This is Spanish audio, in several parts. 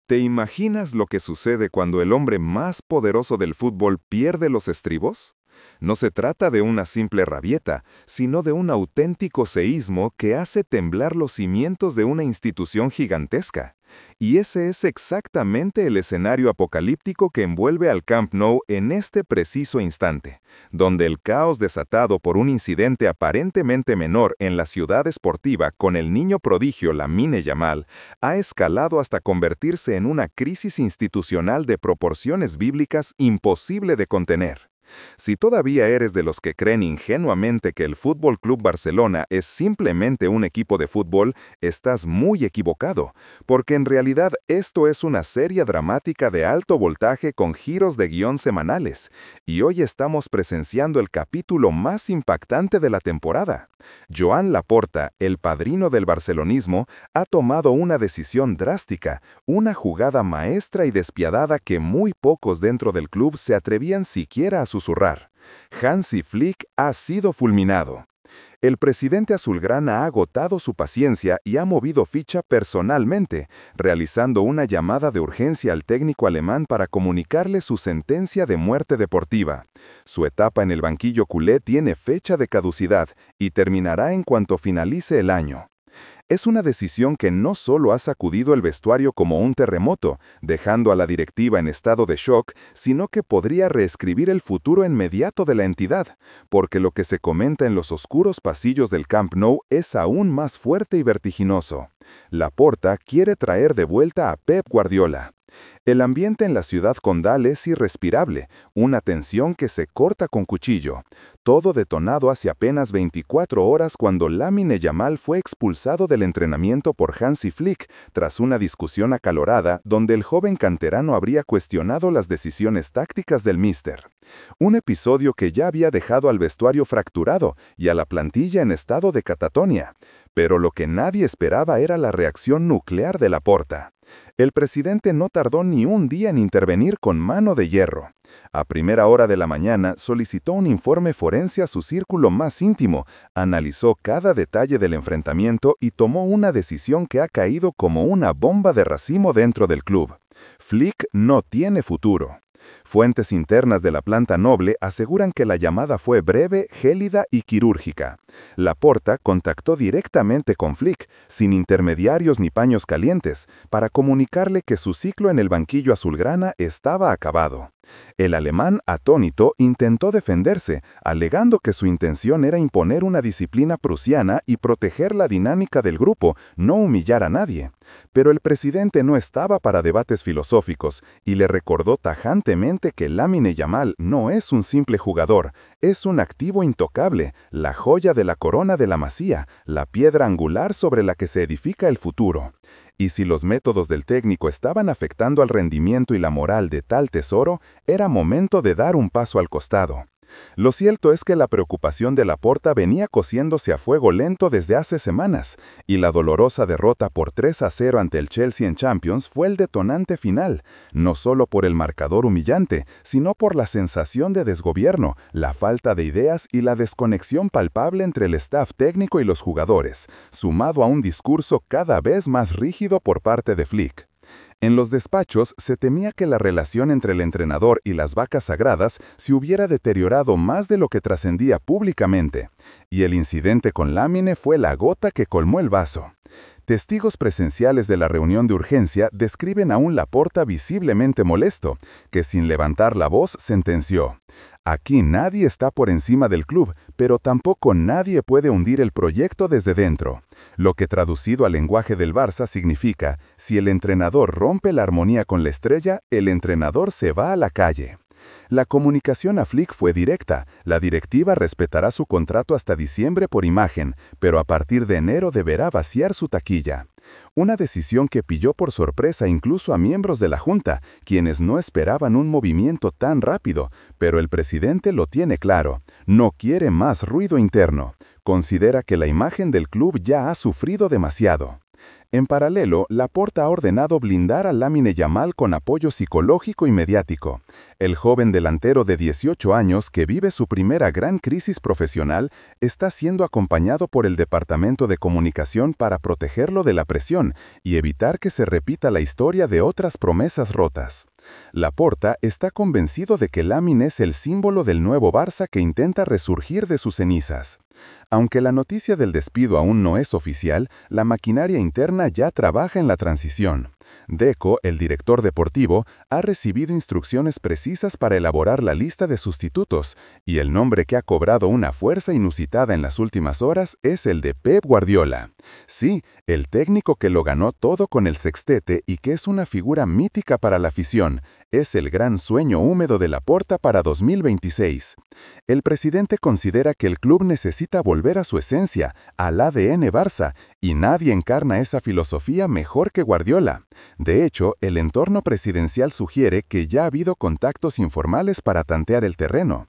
¿Te imaginas lo que sucede cuando el hombre más poderoso del fútbol pierde los estribos? No se trata de una simple rabieta, sino de un auténtico seísmo que hace temblar los cimientos de una institución gigantesca. Y ese es exactamente el escenario apocalíptico que envuelve al Camp Nou en este preciso instante, donde el caos desatado por un incidente aparentemente menor en la ciudad esportiva con el niño prodigio Lamine Yamal ha escalado hasta convertirse en una crisis institucional de proporciones bíblicas imposible de contener. Si todavía eres de los que creen ingenuamente que el Fútbol Club Barcelona es simplemente un equipo de fútbol, estás muy equivocado, porque en realidad esto es una serie dramática de alto voltaje con giros de guión semanales, y hoy estamos presenciando el capítulo más impactante de la temporada. Joan Laporta, el padrino del barcelonismo, ha tomado una decisión drástica, una jugada maestra y despiadada que muy pocos dentro del club se atrevían siquiera a susurrar. Hansi Flick ha sido fulminado. El presidente azulgrana ha agotado su paciencia y ha movido ficha personalmente, realizando una llamada de urgencia al técnico alemán para comunicarle su sentencia de muerte deportiva. Su etapa en el banquillo culé tiene fecha de caducidad y terminará en cuanto finalice el año. Es una decisión que no solo ha sacudido el vestuario como un terremoto, dejando a la directiva en estado de shock, sino que podría reescribir el futuro inmediato de la entidad, porque lo que se comenta en los oscuros pasillos del Camp Nou es aún más fuerte y vertiginoso. Laporta quiere traer de vuelta a Pep Guardiola. El ambiente en la ciudad condal es irrespirable, una tensión que se corta con cuchillo. Todo detonado hace apenas 24 horas cuando Lamine Yamal fue expulsado del entrenamiento por Hansi Flick tras una discusión acalorada donde el joven canterano habría cuestionado las decisiones tácticas del míster. Un episodio que ya había dejado al vestuario fracturado y a la plantilla en estado de catatonia. Pero lo que nadie esperaba era la reacción nuclear de Laporta. El presidente no tardó ni un día en intervenir con mano de hierro. A primera hora de la mañana solicitó un informe forense a su círculo más íntimo, analizó cada detalle del enfrentamiento y tomó una decisión que ha caído como una bomba de racimo dentro del club. Flick no tiene futuro. Fuentes internas de la planta noble aseguran que la llamada fue breve, gélida y quirúrgica. Laporta contactó directamente con Flick, sin intermediarios ni paños calientes, para comunicarle que su ciclo en el banquillo azulgrana estaba acabado. El alemán, atónito, intentó defenderse, alegando que su intención era imponer una disciplina prusiana y proteger la dinámica del grupo, no humillar a nadie. Pero el presidente no estaba para debates filosóficos y le recordó tajantemente que Lamine Yamal no es un simple jugador, es un activo intocable, la joya de la corona de la Masía, la piedra angular sobre la que se edifica el futuro. Y si los métodos del técnico estaban afectando al rendimiento y la moral de tal tesoro, era momento de dar un paso al costado. Lo cierto es que la preocupación de Laporta venía cociéndose a fuego lento desde hace semanas, y la dolorosa derrota por 3-0 ante el Chelsea en Champions fue el detonante final, no solo por el marcador humillante, sino por la sensación de desgobierno, la falta de ideas y la desconexión palpable entre el staff técnico y los jugadores, sumado a un discurso cada vez más rígido por parte de Flick. En los despachos se temía que la relación entre el entrenador y las vacas sagradas se hubiera deteriorado más de lo que trascendía públicamente, y el incidente con Lamine fue la gota que colmó el vaso. Testigos presenciales de la reunión de urgencia describen a un Laporta visiblemente molesto, que sin levantar la voz sentenció: «Aquí nadie está por encima del club, pero tampoco nadie puede hundir el proyecto desde dentro». Lo que traducido al lenguaje del Barça significa: si el entrenador rompe la armonía con la estrella, el entrenador se va a la calle. La comunicación a Flick fue directa. La directiva respetará su contrato hasta diciembre por imagen, pero a partir de enero deberá vaciar su taquilla. Una decisión que pilló por sorpresa incluso a miembros de la Junta, quienes no esperaban un movimiento tan rápido, pero el presidente lo tiene claro: no quiere más ruido interno. Considera que la imagen del club ya ha sufrido demasiado. En paralelo, Laporta ha ordenado blindar a Lamine Yamal con apoyo psicológico y mediático. El joven delantero de 18 años que vive su primera gran crisis profesional está siendo acompañado por el Departamento de Comunicación para protegerlo de la presión y evitar que se repita la historia de otras promesas rotas. Laporta está convencido de que Lamine es el símbolo del nuevo Barça que intenta resurgir de sus cenizas. Aunque la noticia del despido aún no es oficial, la maquinaria interna ya trabaja en la transición. Deco, el director deportivo, ha recibido instrucciones precisas para elaborar la lista de sustitutos, y el nombre que ha cobrado una fuerza inusitada en las últimas horas es el de Pep Guardiola. Sí, el técnico que lo ganó todo con el sextete y que es una figura mítica para la afición, es el gran sueño húmedo de Laporta para 2026. El presidente considera que el club necesita volver a su esencia, al ADN Barça, y nadie encarna esa filosofía mejor que Guardiola. De hecho, el entorno presidencial sugiere que ya ha habido contactos informales para tantear el terreno.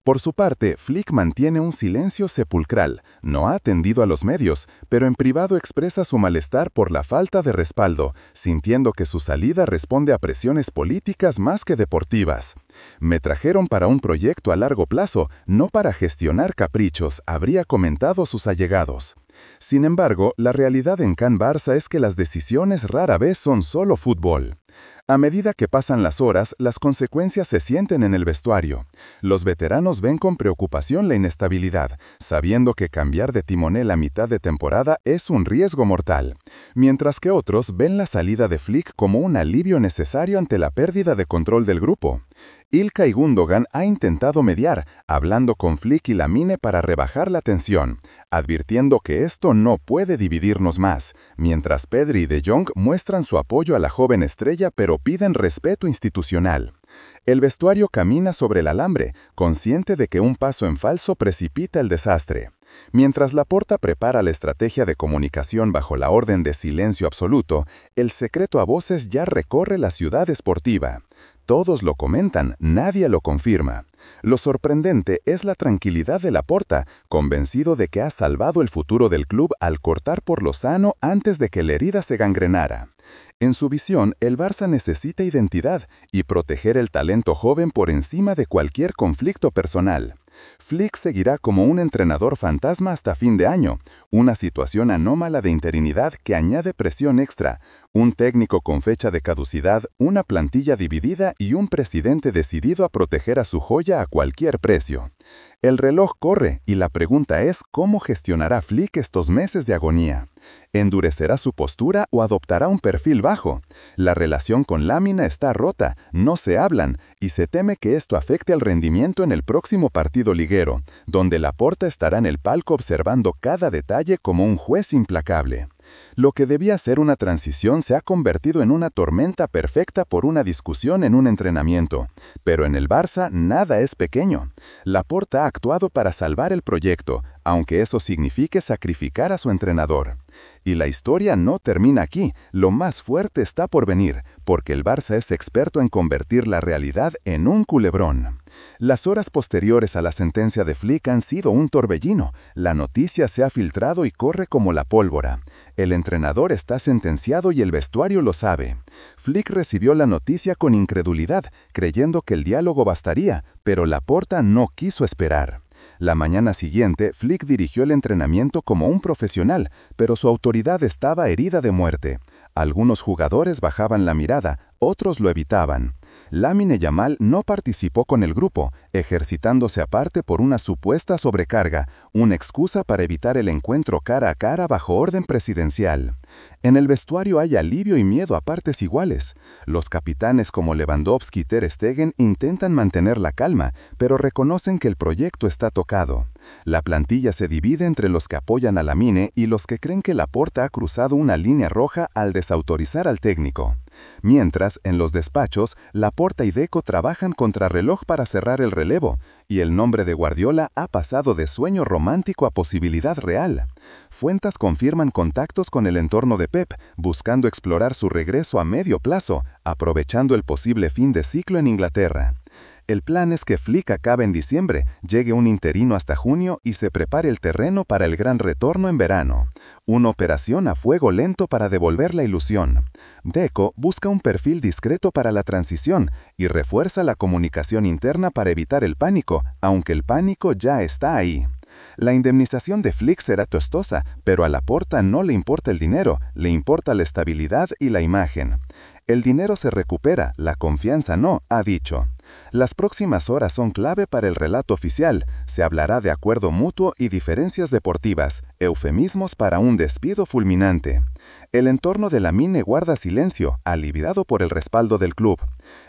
Por su parte, Flick mantiene un silencio sepulcral, no ha atendido a los medios, pero en privado expresa su malestar por la falta de respaldo, sintiendo que su salida responde a presiones políticas más que deportivas. Me trajeron para un proyecto a largo plazo, no para gestionar caprichos, habría comentado sus allegados. Sin embargo, la realidad en Can Barça es que las decisiones rara vez son solo fútbol. A medida que pasan las horas, las consecuencias se sienten en el vestuario. Los veteranos ven con preocupación la inestabilidad, sabiendo que cambiar de timonel a mitad de temporada es un riesgo mortal, mientras que otros ven la salida de Flick como un alivio necesario ante la pérdida de control del grupo. Ilkay Gundogan ha intentado mediar, hablando con Flick y Lamine para rebajar la tensión, advirtiendo que esto no puede dividirnos más, mientras Pedri y De Jong muestran su apoyo a la joven estrella pero piden respeto institucional. El vestuario camina sobre el alambre, consciente de que un paso en falso precipita el desastre. Mientras Laporta prepara la estrategia de comunicación bajo la orden de silencio absoluto, el secreto a voces ya recorre la ciudad esportiva. Todos lo comentan, nadie lo confirma. Lo sorprendente es la tranquilidad de Laporta, convencido de que ha salvado el futuro del club al cortar por lo sano antes de que la herida se gangrenara. En su visión, el Barça necesita identidad y proteger el talento joven por encima de cualquier conflicto personal. Flick seguirá como un entrenador fantasma hasta fin de año, una situación anómala de interinidad que añade presión extra, un técnico con fecha de caducidad, una plantilla dividida y un presidente decidido a proteger a su joya a cualquier precio. El reloj corre y la pregunta es cómo gestionará Flick estos meses de agonía. ¿Endurecerá su postura o adoptará un perfil bajo? La relación con Lamine está rota, no se hablan, y se teme que esto afecte al rendimiento en el próximo partido liguero, donde Laporta estará en el palco observando cada detalle como un juez implacable. Lo que debía ser una transición se ha convertido en una tormenta perfecta por una discusión en un entrenamiento. Pero en el Barça nada es pequeño. Laporta ha actuado para salvar el proyecto, aunque eso signifique sacrificar a su entrenador. Y la historia no termina aquí, lo más fuerte está por venir, porque el Barça es experto en convertir la realidad en un culebrón. Las horas posteriores a la sentencia de Flick han sido un torbellino. La noticia se ha filtrado y corre como la pólvora. El entrenador está sentenciado y el vestuario lo sabe. Flick recibió la noticia con incredulidad, creyendo que el diálogo bastaría, pero Laporta no quiso esperar. La mañana siguiente, Flick dirigió el entrenamiento como un profesional, pero su autoridad estaba herida de muerte. Algunos jugadores bajaban la mirada, otros lo evitaban. Lamine Yamal no participó con el grupo, ejercitándose aparte por una supuesta sobrecarga, una excusa para evitar el encuentro cara a cara bajo orden presidencial. En el vestuario hay alivio y miedo a partes iguales. Los capitanes como Lewandowski y Ter Stegen intentan mantener la calma, pero reconocen que el proyecto está tocado. La plantilla se divide entre los que apoyan a Lamine y los que creen que Laporta ha cruzado una línea roja al desautorizar al técnico. Mientras, en los despachos, Laporta y Deco trabajan contrarreloj para cerrar el relevo, y el nombre de Guardiola ha pasado de sueño romántico a posibilidad real. Fuentes confirman contactos con el entorno de Pep, buscando explorar su regreso a medio plazo, aprovechando el posible fin de ciclo en Inglaterra. El plan es que Flick acabe en diciembre, llegue un interino hasta junio y se prepare el terreno para el gran retorno en verano. Una operación a fuego lento para devolver la ilusión. Deco busca un perfil discreto para la transición y refuerza la comunicación interna para evitar el pánico, aunque el pánico ya está ahí. La indemnización de Flick será costosa, pero a Laporta no le importa el dinero, le importa la estabilidad y la imagen. El dinero se recupera, la confianza no, ha dicho. Las próximas horas son clave para el relato oficial. Se hablará de acuerdo mutuo y diferencias deportivas, eufemismos para un despido fulminante. El entorno de Lamine guarda silencio, aliviado por el respaldo del club.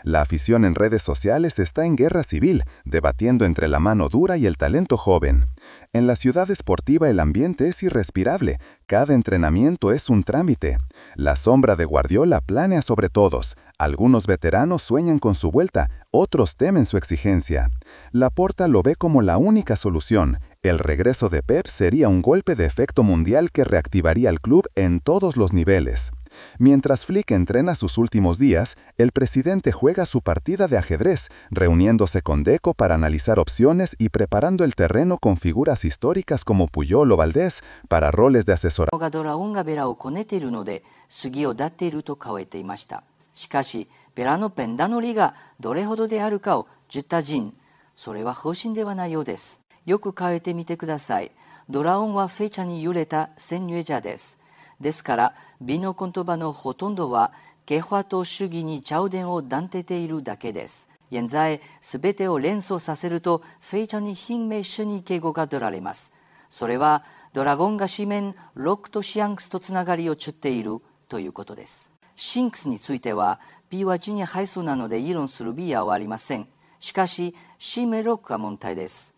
La afición en redes sociales está en guerra civil, debatiendo entre la mano dura y el talento joven. En la ciudad esportiva el ambiente es irrespirable, cada entrenamiento es un trámite. La sombra de Guardiola planea sobre todos. Algunos veteranos sueñan con su vuelta, otros temen su exigencia. Laporta lo ve como la única solución. El regreso de Pep sería un golpe de efecto mundial que reactivaría al club en todos los niveles. Mientras Flick entrena sus últimos días, el presidente juega su partida de ajedrez, reuniéndose con Deco para analizar opciones y preparando el terreno con figuras históricas como Puyol o Valdés para roles de asesoramiento. がドラゴンがベラをこねているので杉を立っていると顔得ていました。しかしベラのペンダの利がどれほどであるかをジュタジン、それは方針ではないようです。よく顔得てみてください。ドラゴンはフェチャに揺れた先入者です。ですから美の言葉のほとんどはケファと主義に頂点を断てているだけです。現在すべてを連想させるとフェチャに品名主に敬語が取られます。それはドラゴンが紙面ロックとシアンクスとつながりをちゅっているということです。シンクスについては P は地に配数なので議論するビアはありません。しかし紙面ロックが問題です。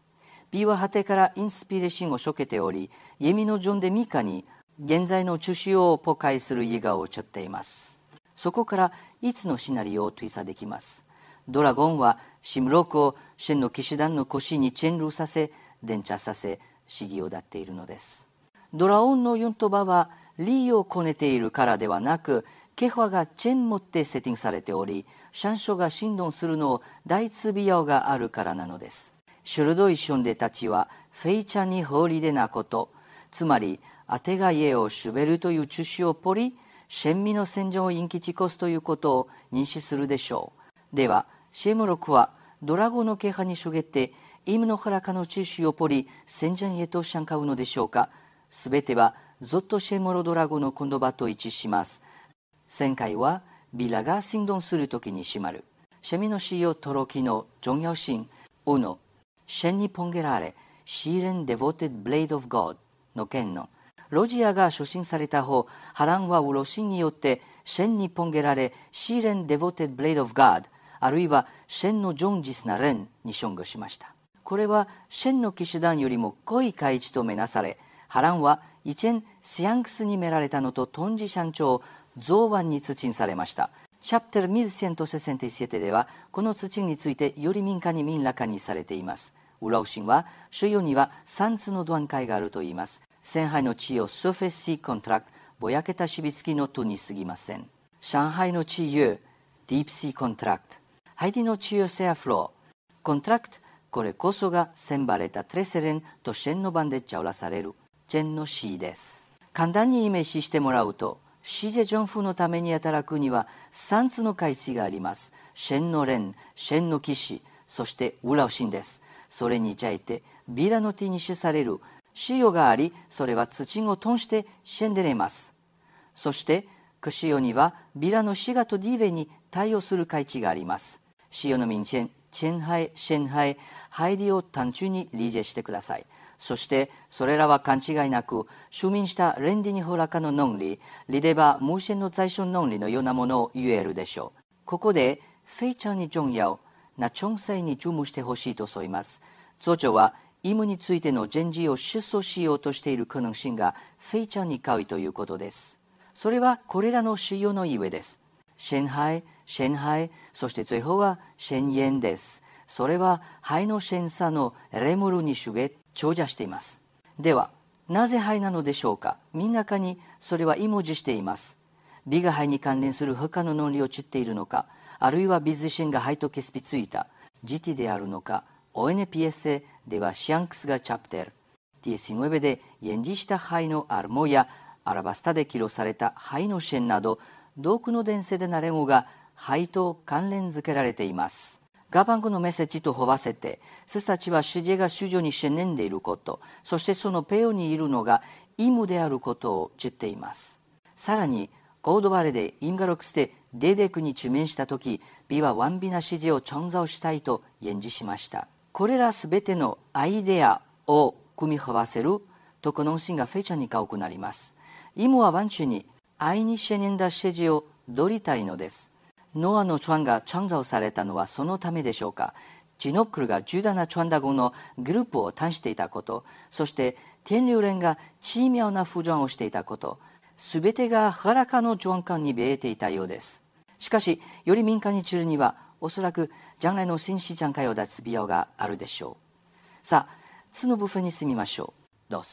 B は果てからインスピレーションをしょけており、弓のジョンでミカに現在の中止を破壊する意画をちょっています。そこからいつのシナリオを推査できます。ドラゴンはシムロックをシェンの騎士団の腰にチェンルさせ、電車させ、試技を立っているのです。ドラゴンのユントバはリーをこねているからではなく、ケファがチェン持ってセッティングされており、シャンショが振動するのを大ツビヤオがあるからなのです。鋭いションデたちはフェイチャに放りでなこと、つまり当てが家をシュベルという中止をポリ、シェンミの戦場をインキチコスということを認識するでしょう。では、シェムロクはドラゴンのケハにしょげて、イムのハラカの中止をポリ、戦場へとシャンカウのでしょうか。すべてはゾッとシェムロドラゴンの言葉と一致します。旋回はビラが振動するときに閉まる。シェミの死をトロキのジョンヤオシン、ウノ、シェンにポンゲラーレ、シーレン・デボテッド・ブレイド・オブ・ゴッドの剣の、ロジアが初心された方、ハランはウロシンによって、シェンにポンゲられ、シーレン・デボテッド・ブレイド・オブ・ガード、あるいはシェンのジョンジスなレンにショングしました。これはシェンの騎士団よりも濃い階地とめなされ、ハランはイチェン・シアンクスにめられたのとトンジシャンチョウ、増腕に通知されました。チャプテル1167では、この通知についてより民間に明らかにされています。ウラウシンは、主要には3つの段階があるといいます。上海の地位をソフェシーコントラクト、ぼやけたしびつきのとに過ぎません。上海の地位をディープシーコントラクト、ハイディの地位をセアフロー、コントラクト、これこそがセンバレタトレセレンとシェンの番でちゃうらされる、チェンのシーです。簡単にイメージしてもらうと、シーゼジョンフのために働くには3つの階級があります。シェンのレン、シェンの騎士、そしてウラウシンです。それに加えて、ビラの手にしされるシオがあり、それは土を通してシェンでれます。そして、クシオにはビラのシガとディーベに対応する階級があります。シオの民チェン、チェンハイ、シェンハイ、ハイディを単純に理解してください。そして、それらは勘違いなく、就任したレンディニホラカの論理、リデバ・ムーシェンの財産論理のようなものを言えるでしょう。ここで、フェイチャーにジョンヤオ、ナチョンサイに注目してほしいと添います。ゾジョは、イムについての人事を失踪しようとしている可能性がフェイチャーに高いということです。それはこれらの主要のゆえです。シェンハイ、シェンハイ、そして最後はシェンイエンです。それはハイのシェンサのレムルに主げ長者しています。では、なぜハイなのでしょうか。みんなかにそれはイモジしています。美がハイに関連する他の論理を知っているのか、あるいは美自身がハイと結びついた。GT であるのか、ONPS ではシアンクスがチャプテル、19で演じした灰のアルモやアラバスタで記録された灰のシェンなど、多くの伝説なレモが灰と関連づけられています。ガバングのメッセージと合わせて、スたちは主ジェが主女に死んでいること、そしてそのペオにいるのがイムであることを知っています。さらに、コードバレでインガロクスでデデクに直面したとき、美は완비나指示を創造したいと演じしました。これらすべてのアイデアを組み合わせるとこのシーンがフェチャに多くなります。イムはワンチュに愛に死んだ指示を取りたいのです。ノアの船が創造されたのはそのためでしょうか。ジノックルがジュダな船団のグループを単していたこと、そして天竜連が奇妙な浮上をしていたこと、すべてが裸の状況に見えていたようです。しかし、より民間に知るには、おそらく将来の新市場を脱必要があるでしょう。さあ、次の部分に進みましょう。どうぞ。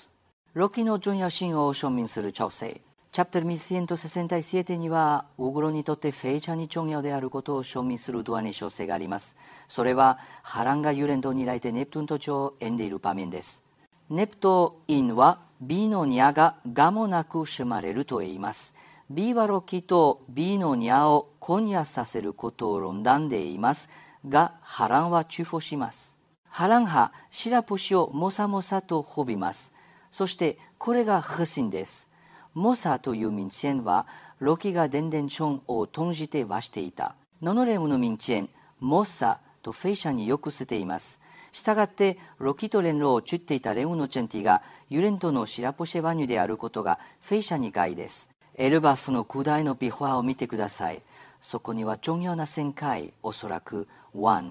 ロキの重要神話を証明する調整。チャプター1167には、ウグロにとってフェイチャに重要であることを証明するドアに調整があります。それは、波乱がユレンとにらいてネプトゥンと蝶を演んでいる場面です。ネプトインは、B のニャが我もなく生まれると言います。B はロキと B のニャを混野させることを論断で言いますが、波乱は中保します。波乱はシラプシをモサモサと呼びます。そしてこれが核心です。モサという民地はロキがデンデンチョンを通じてはしていた。ノノレムの民地モサとフェイシャによく捨てています。したがってロキと連絡をちっていたレムのチェンティがユレントのシラポシェワニュであることがフェイシャに害です。エルバフの古代のビフォアを見てください。そこには重要な旋回、おそらく1。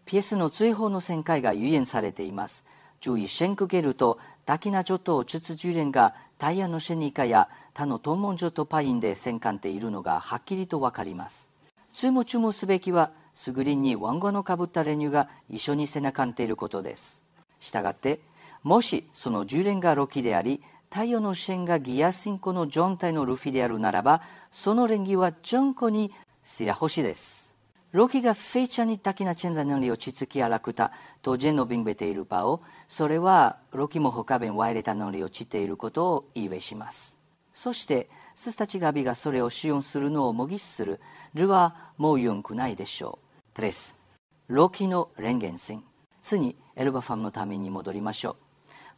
ピエスの追放の旋回が予言されています。11シェンクゲルとタキナチョとチュツジュレンがタイヤのシェニカや他のトンモンジョとパインで戦艦っているのがはっきりとわかります。注目すべきは、スグリンにワンゴのかぶったレニューが一緒に背中っていることです。したがって、もしその10連がロキであり、太陽の線がギアシンコの状態のルフィであるならば、その連議は順子にシラ星です。ロキがフェイチャにタキなチェンザ能力をちつきあらくたとジェンのビンベている場を、それはロキも他弁ワイレタ能力をちっていることを意味します。そして、ススたちがビがそれを使用するのを模擬する、ルはもうよくないでしょう。3、ロキの連言線。次、エルバファムのために戻りましょう。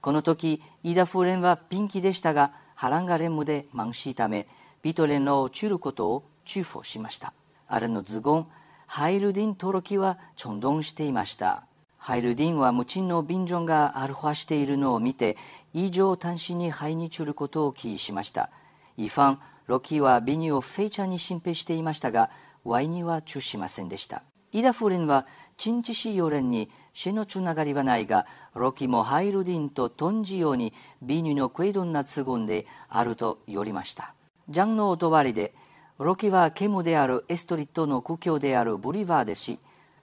この時、イダフレンはピンキでしたが、ハランがレムで満しいため、ビトレンをチュることを中保しました。あれのズゴン、ハイルディンとロキはチョンドンしていました。ハイルディンは無賃のビンジョンがアルファしているのを見て、異常端子にハイにチュることを記しました。イファン、ロキはビニューをフェイチャーに心配していましたが、ワイにはチュしませんでした。イダフレンは、チンチシヨレンに死のつながりはないが、ロキもハイルディンとトンジようにビニューのクエドンな都合であるとよりました。ジャンのおとわりで、ロキはケムであるエストリットの故郷であるブリバーですし、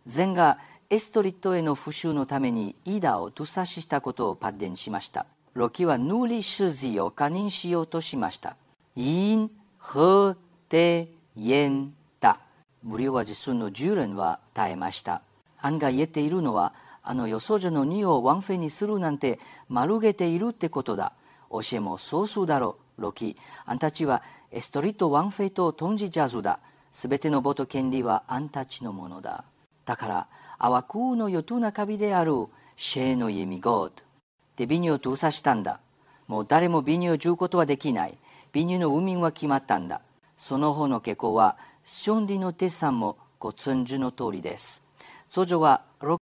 ゼンがエストリットへの復讐のためにイダを屠殺したことをパッデンしました。ロキはヌリシュジを加認しようとしました。イン、ヘ、テ、イン、タ。無料は実寸の10連は耐えました。案が言えているのは、あの予想者の2をワンフェにするなんて丸げているってことだ。教えもそうするだろう、ロキ。あんたちはエストリットワンフェとトンジジャズだ。すべてのボト権利はあんたちのものだ。だから、あわくうのよとなかびであるシェーのイミゴード。で、ビニューを封鎖したんだ。もう誰もビニューを銃うことはできない。ビニューの海民は決まったんだ。その方の傾向は、ションディのテッサンもご存知の通りです。祖女はロ